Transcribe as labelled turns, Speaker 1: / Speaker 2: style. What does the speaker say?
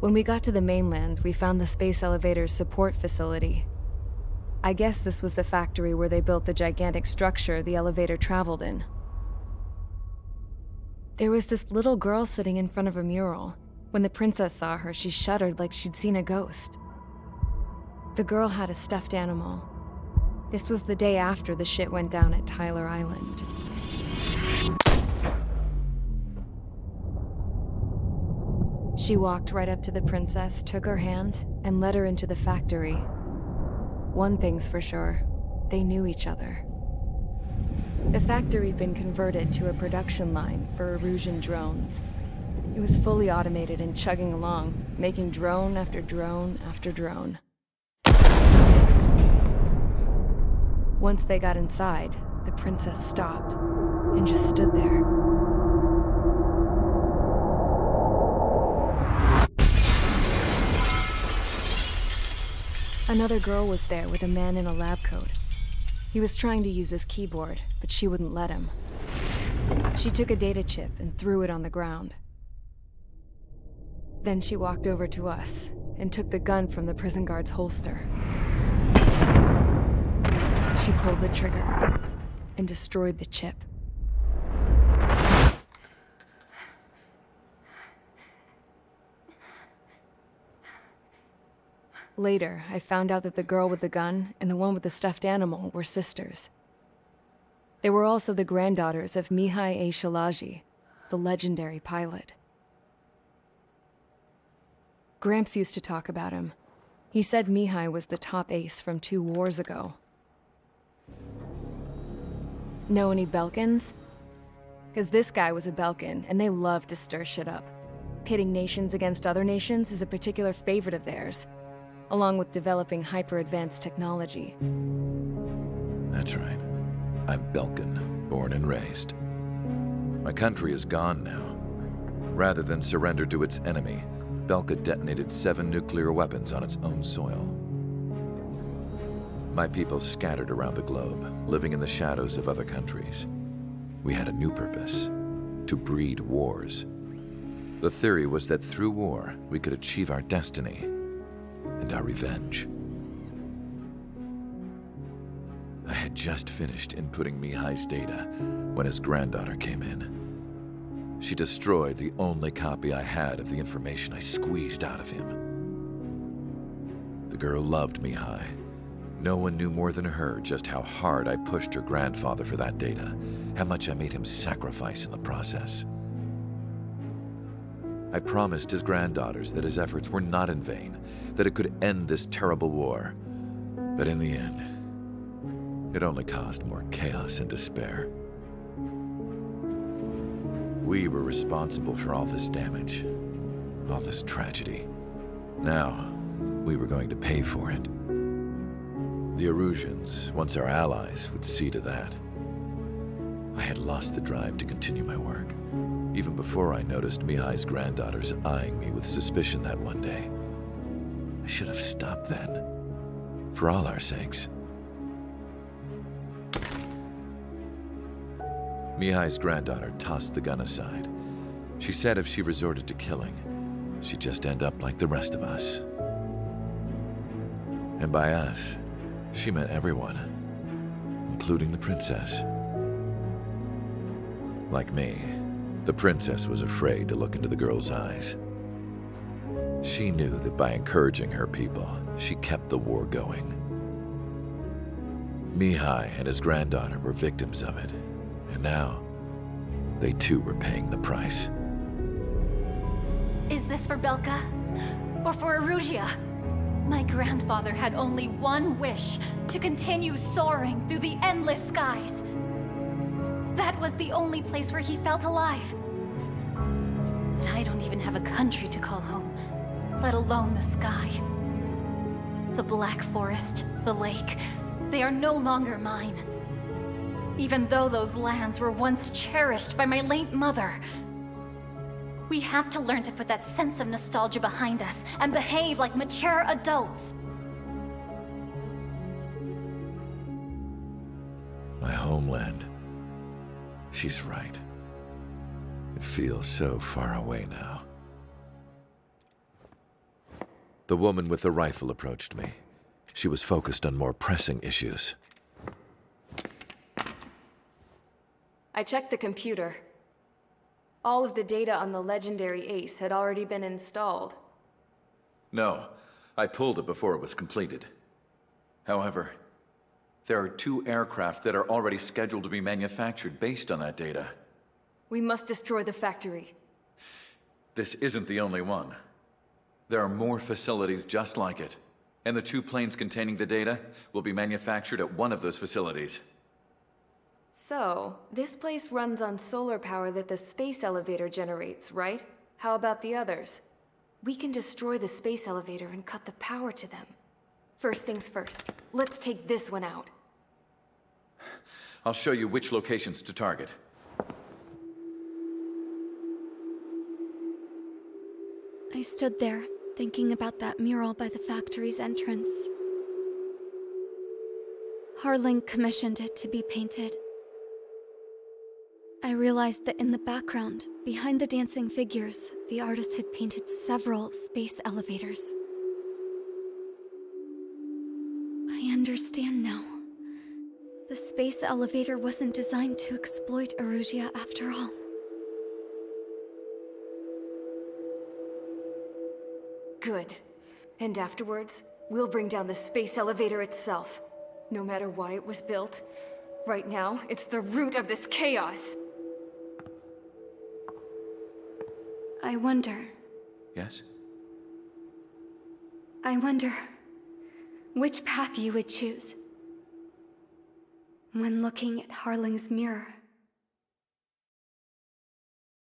Speaker 1: When we got to the mainland, we found the space elevator's support facility. I guess this was the factory where they built the gigantic structure the elevator traveled in. There was this little girl sitting in front of a mural. When the princess saw her, she shuddered like she'd seen a ghost. The girl had a stuffed animal. This was the day after the shit went down at Tyler Island. She walked right up to the princess, took her hand, and led her into the factory. One thing's for sure, they knew each other. The factory'd been converted to a production line for Erusian drones. It was fully automated and chugging along, making drone after drone after drone. Once they got inside, the princess stopped and just stood there. Another girl was there with a man in a lab coat. He was trying to use his keyboard, but she wouldn't let him. She took a data chip and threw it on the ground. Then she walked over to us and took the gun from the prison guard's holster. She pulled the trigger and destroyed the chip. Later, I found out that the girl with the gun and the one with the stuffed animal were sisters. They were also the granddaughters of Mihai A. Shalaji, the legendary pilot. Gramps used to talk about him. He said Mihai was the top ace from 2 wars ago. Know any Belkans? Because this guy was a Belkan, and they love to stir shit up. Pitting nations against other nations is a particular favorite of theirs, along with developing hyper-advanced technology.
Speaker 2: That's right. I'm Belkan, born and raised. My country is gone now. Rather than surrender to its enemy, Belka detonated 7 nuclear weapons on its own soil. My people scattered around the globe, living in the shadows of other countries. We had a new purpose: to breed wars. The theory was that through war, we could achieve our destiny and our revenge. I had just finished inputting Mihai's data when his granddaughter came in. She destroyed the only copy I had of the information I squeezed out of him. The girl loved Mihai. No one knew more than her just how hard I pushed her grandfather for that data, how much I made him sacrifice in the process. I promised his granddaughters that his efforts were not in vain, that it could end this terrible war. But in the end, it only caused more chaos and despair. We were responsible for all this damage, all this tragedy. Now, we were going to pay for it. The Erusians, once our allies, would see to that. I had lost the drive to continue my work, even before I noticed Mihai's granddaughters eyeing me with suspicion that one day. I should have stopped then, for all our sakes. Mihai's granddaughter tossed the gun aside. She said if she resorted to killing, she'd just end up like the rest of us. And by us, she meant everyone, including the princess. Like me, the princess was afraid to look into the girl's eyes. She knew that by encouraging her people, she kept the war going. Mihai and his granddaughter were victims of it, and now, they too were paying the price.
Speaker 3: Is this for Belka? Or for Erusia? My grandfather had only one wish: to continue soaring through the endless skies. That was the only place where he felt alive. But I don't even have a country to call home, let alone the sky. The Black Forest, the lake, they are no longer mine. Even though those lands were once cherished by my late mother. We have to learn to put that sense of nostalgia behind us and behave like mature adults.
Speaker 2: My homeland. She's right. It feels so far away now. The woman with the rifle approached me. She was focused on more pressing issues.
Speaker 1: I checked the computer. All of the data on the legendary ace had already been installed.
Speaker 4: No, I pulled it before it was completed. However, there are 2 aircraft that are already scheduled to be manufactured based on that data.
Speaker 1: We must destroy the factory.
Speaker 4: This isn't the only one. There are more facilities just like it, and the 2 planes containing the data will be manufactured at one of those facilities.
Speaker 1: So, this place runs on solar power that the space elevator generates, right? How about the others? We can destroy the space elevator and cut the power to them. First things first, let's take this one out.
Speaker 4: I'll show you which locations to target.
Speaker 5: I stood there, thinking about that mural by the factory's entrance. Harling commissioned it to be painted. I realized that in the background, behind the dancing figures, the artist had painted several space elevators. I understand now. The space elevator wasn't designed to exploit Erusia after all.
Speaker 1: Good. And afterwards, we'll bring down the space elevator itself. No matter why it was built. Right now, it's the root of this chaos.
Speaker 5: I wonder
Speaker 4: Yes?
Speaker 5: which path you would choose when looking at Harling's mirror.